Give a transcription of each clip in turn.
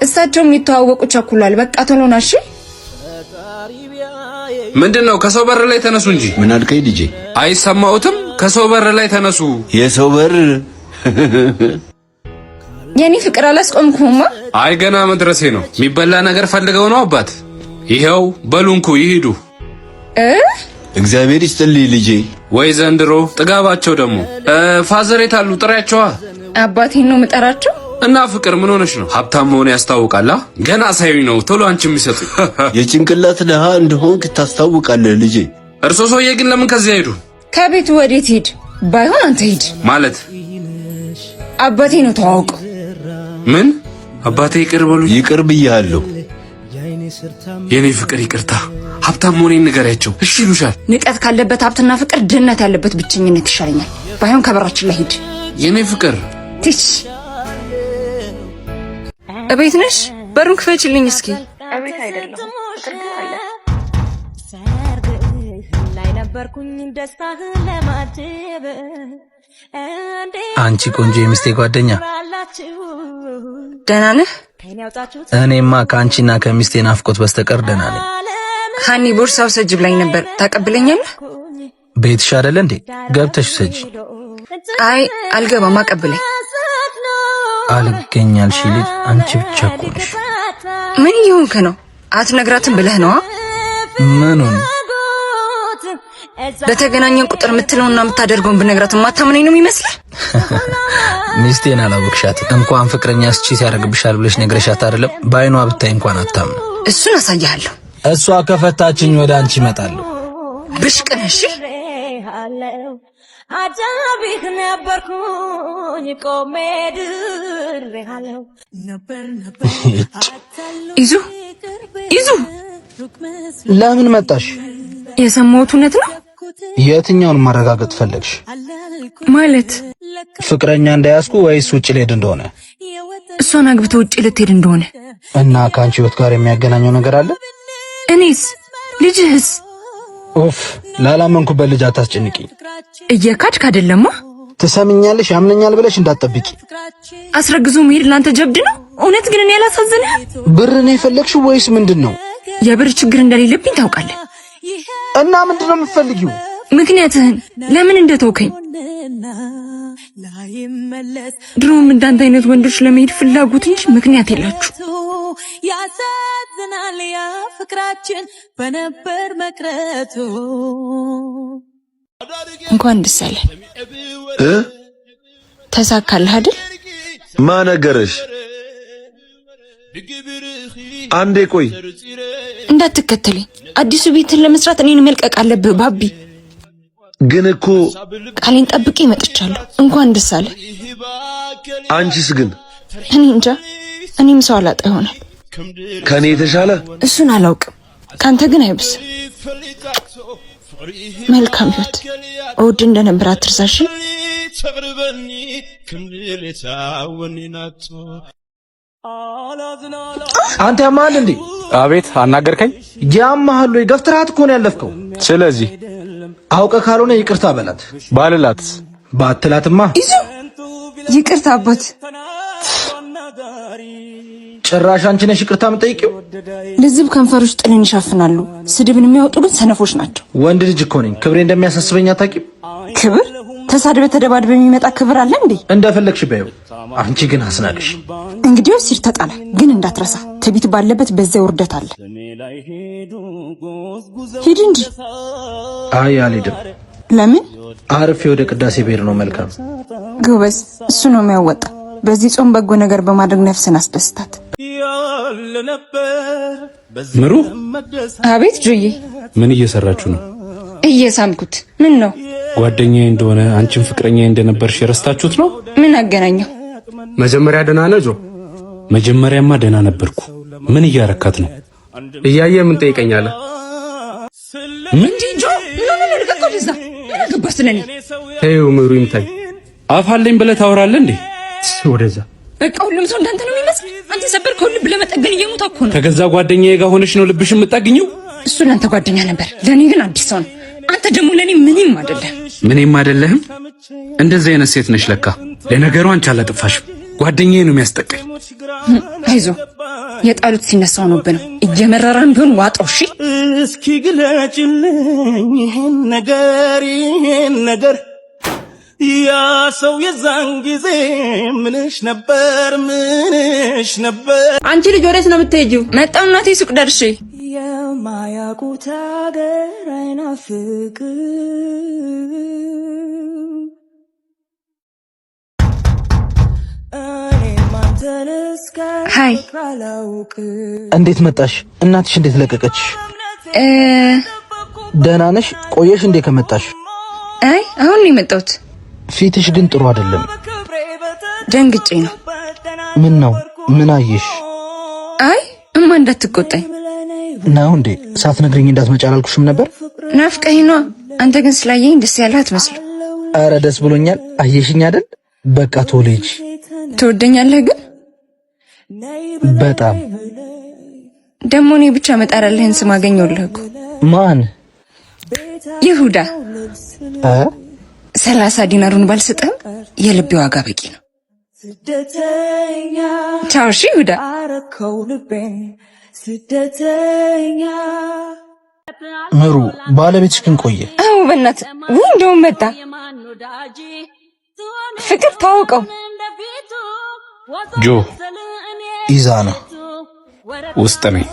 እሳቸው የሚተዋወቁ ቸኩሏል። በቃ ቶሎ ና። እሺ ምንድነው? ከሰው በር ላይ ተነሱ እንጂ። ምን አልከኝ ልጄ? አይሰማውትም? ከሰው በር ላይ ተነሱ። የሰው በር የኔ ፍቅር አላስቆምኩማ። አይ ገና መድረሴ ነው። የሚበላ ነገር ፈልገው ነው አባት። ይሄው በሉንኩ ይሄዱ። እግዚአብሔር ይስጥልኝ ልጄ። ወይ ዘንድሮ ጥጋባቸው ደግሞ። ፋዘሬት አሉ ጥሪያቸዋ። አባቴን ነው የምጠራቸው። እና ፍቅር ምን ሆነሽ ነው? ሀብታም መሆን ያስታውቃላ። ገና ሳይሆን ነው ቶሎ አንቺ የሚሰጡኝ። የጭንቅላት ድሃ እንደሆንክ ታስታውቃለህ ልጄ። እርሶ ሰውዬ ግን ለምን ከዚህ ሄዱ? ከቤቱ ወዴት ሂድ? ባይሆን አንተ ሂድ። ማለት አባቴ ነው ተዋውቁ። ምን? አባቴ ይቅር በሉ። ይቅር ብያለሁ። የኔ ፍቅር ይቅርታ። ሀብታም መሆኔን ንገሪያቸው። እሺ ይሉሻል። ንቀት ካለበት ሀብትና ፍቅር፣ ድህነት ያለበት ብቸኝነት ይሻለኛል። ባይሆን ከበራችን ላይ ሂድ። የኔ ፍቅር ትሽ እቤት ነሽ? በሩን ክፈችልኝ እስኪ። እቤት አይደለሁም፣ ፍቅር ግን አለ። አንቺ ቆንጆ የሚስቴ ጓደኛ ደህና ነህ? እኔማ ከአንቺና ከሚስቴ ናፍቆት በስተቀር ደህና ነኝ። ሀኒ ቦርሳው ሰጅ ብላኝ ነበር። ታቀብለኛለህ? ቤትሽ አይደለ እንዴ? ገብተሽ ሰጂ። አይ አልገባም፣ አቀብለኝ። አልገኛልሽ ልጅ፣ አንቺ ብቻ እኮ ነሽ። ምን ይሁንከ ነው? አትነግራትም ብለህ ነዋ? ምኑን? በተገናኘን ቁጥር የምትለውና የምታደርገውን ብነግራት ማታምነኝ ነው የሚመስልህ? ሚስቴን አላወቅሻት። እንኳን ፍቅረኛ እስቺ ሲያደርግብሻል ብለሽ ነግረሻት አይደለም? በአይኗ ብታይ እንኳን አታምን። እሱን አሳያለሁ። እሷ ከፈታችኝ ወደ አንቺ እመጣለሁ። ብሽቅ ነሽ። አጃቢህ ነበርኩኝ ቆሜ ድሬሃለሁ። ይዙ ለምን መጣሽ? የሰማሁት እውነት ነው? የትኛውን ማረጋገጥ ፈለግሽ? ማለት ፍቅረኛ እንዳያስኩ ወይስ ውጭ ልሄድ እንደሆነ? እሷን አግብተው ውጭ ልትሄድ እንደሆነ። እና ከአንቺ ህይወት ጋር የሚያገናኘው ነገር አለ? እኔስ? ልጅህስ? ኡፍ ላላመንኩበት ልጅ አታስጨንቂኝ። እየካድክ አይደለማ? ትሰምኛለሽ? ያምነኛል ብለሽ እንዳትጠብቂ። አስረግዞ መሄድ ላንተ ጀብድ ነው። እውነት ግን እኔ ያላሳዝንህ? ብር ነው የፈለግሽው ወይስ ምንድን ነው? የብር ችግር እንደሌለብኝ ታውቃለህ። እና ምንድን ነው የምትፈልጊው? ምክንያትህን፣ ለምን እንደተውከኝ። ድሮም እንዳንተ አይነት ወንዶች ለመሄድ ፍላጎት እንጂ ምክንያት የላችሁ። ያሳዝናል ያ ፍቅራችን በነበር መቅረቱ። እንኳን ደስ አለህ። ተሳካልህ አይደል? ማን ነገረሽ? አንዴ ቆይ፣ እንዳትከተለኝ። አዲሱ ቤትን ለመስራት እኔን መልቀቅ አለብህ ባቢ። ግን እኮ ቃሌን ጠብቄ መጥቻለሁ። እንኳን ደስ አለህ። አንቺስ ግን? እኔ እንጃ፣ እኔም ሰው አላጣ ይሆናል። ከኔ የተሻለ? እሱን አላውቅም፣ ካንተ ግን አይብስ። መልካም ህይወት። እውድ እንደነበር አትርሳሽ። አንተ ያማል እንዴ? አቤት። አናገርከኝ? ያማል ወይ? ገፍትራት እኮ ነው ያለፍከው። ስለዚህ አውቀ ካልሆነ ይቅርታ በላት። ባልላትስ? ባትላትማ ይቅርታ አባት። ጭራሽ አንቺ ነሽ ይቅርታ የምጠይቂው? ልዝብ ከንፈሮች ጥልን ይሻፍናሉ። ስድብን የሚያወጡ ግን ሰነፎች ናቸው። ወንድ ልጅ እኮ ነኝ። ክብሬ እንደሚያሳስበኝ አታውቂም? ክብር? ተሳድበ ተደባድበ የሚመጣ ክብር አለ እንዴ? እንደፈለግሽ በይው። አንቺ ግን አስናቅሽ። እንግዲህ ሲር ተጣላ። ግን እንዳትረሳ ትቢት ባለበት በዚያ ውርደት አለ። ሂድ እንጂ። አይ አልሄድም። ለምን? አርፌ ወደ ቅዳሴ ብሄድ ነው መልካም። ጎበዝ፣ እሱ ነው የሚያወጣ። በዚህ ጾም በጎ ነገር በማድረግ ነፍስን አስደስታት። ምሩ። አቤት ጆዬ። ምን እየሰራችሁ ነው? እየሳምኩት። ምን ነው? ጓደኛዬ እንደሆነ አንቺም ፍቅረኛዬ እንደነበርሽ የረስታችሁት ነው? ምን አገናኘው? መጀመሪያ ደህና ነህ ጆ? መጀመሪያማ ደህና ነበርኩ። ምን እያረካት ነው? እያየ ምን ጠይቀኛለህ? ምን ጆ? ምን ልቀቀው ለዛ ገባስለኝ። ተይው ምሩ ይምታይ። አፋለኝ ብለህ ታወራለህ እንዴ? ወደዛ በቃ ሁሉም ሰው እንዳንተ ነው የሚመስል። አንተ ሰበርከው ልብ ለመጠገን እየሞታ እኮ ነው። ከገዛ ጓደኛዬ ጋር ሆነሽ ነው ልብሽ የምትጠግኘው? እሱ ለአንተ ጓደኛ ነበር፣ ለኔ ግን አዲስ ሰው ነው። አንተ ደግሞ ለኔ ምንም አይደለም። ምንም አይደለህም? እንደዚህ አይነት ሴት ነሽ ለካ። ለነገሩ አንቺ አላጠፋሽም፣ ጓደኛዬ ነው የሚያስጠቃኝ። አይዞ የጣሉት ሲነሳው ነው ብነው እየመረራን ቢሆን ዋጣው። እሺ እስኪ ግለጭልኝ ይሄን ነገር ያ ሰው የዛን ጊዜ ምንሽ ነበር? አንቺ ልጅ ወዴት ነው የምትሄጂው? መጣሁ እናቴ ሱቅ ደርሼ። የማያውቁት ሀገር አይናፍቅም ሃይ እንዴት መጣሽ? እናትሽ እንዴት ለቀቀች? ደህና ነሽ? ቆየሽ እንዴ ከመጣሽ? አይ አሁን ነው የመጣሁት። ፊትሽ ግን ጥሩ አይደለም። ደንግጬ ነው። ምን ነው? ምን አየሽ? አይ እማ እንዳትቆጣኝ ነው እንዴ? ሳትነግሪኝ እንዳትመጪ አላልኩሽም ነበር? ናፍቀኝ ነው። አንተ ግን ስላየኝ ደስ ያለህ አትመስልም። አረ ደስ ብሎኛል። አየሽኝ አይደል? በቃ ቶሎጂ። ትወደኛለህ ግን በጣም ደሞ እኔ ብቻ መጣራለህን ስም አገኘሁልህ እኮ። ማን? ይሁዳ 30 ዲናሩን ባልሰጠህም የልቤ ዋጋ በቂ ነው። ቻው እሺ ይሁዳ። ምሩ ባለቤትሽ ግን ቆየ? አዎ በእናትህ እንደውም መጣ። ፍቅር ታውቀው ጆ ኢዛና ውስጥ ነኝ።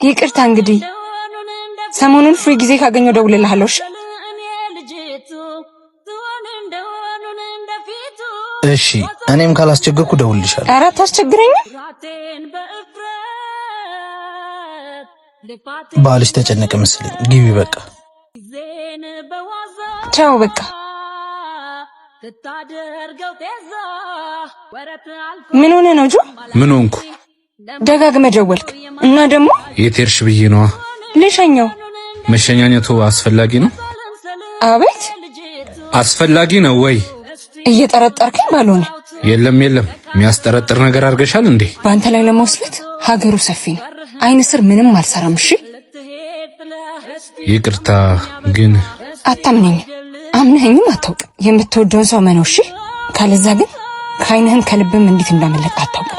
ይቅርታ እንግዲህ ሰሞኑን ፍሪ ጊዜ ካገኘው ደውልልሃለሁ። እሺ እኔም ካላስቸገርኩ ደውልልሻለሁ። ኧረ አታስቸግረኝ። ባልሽ ተጨነቀ መሰለኝ። ግቢ በቃ። ቻው በቃ። ምን ሆነ ነው ጆ? ምን ሆንኩ? ደጋግመህ ደወልክ እና ደግሞ የት ሄድሽ ብዬ ነዋ። ልሸኘው። መሸኛኘቱ አስፈላጊ ነው? አቤት አስፈላጊ ነው ወይ? እየጠረጠርከኝ ባልሆነ። የለም የሚያስጠረጥር ነገር አድርገሻል እንዴ? በአንተ ላይ ለመወስለት ሀገሩ ሰፊ ነው። አይን ስር ምንም አልሰራም። እሺ ይቅርታ ግን አታምነኝ። አምነኸኝም አታውቅም። የምትወደውን ሰው መነው። እሺ ካለዛ ግን ከአይንህም ከልብም እንዴት እንዳመለጠ አታውቅም።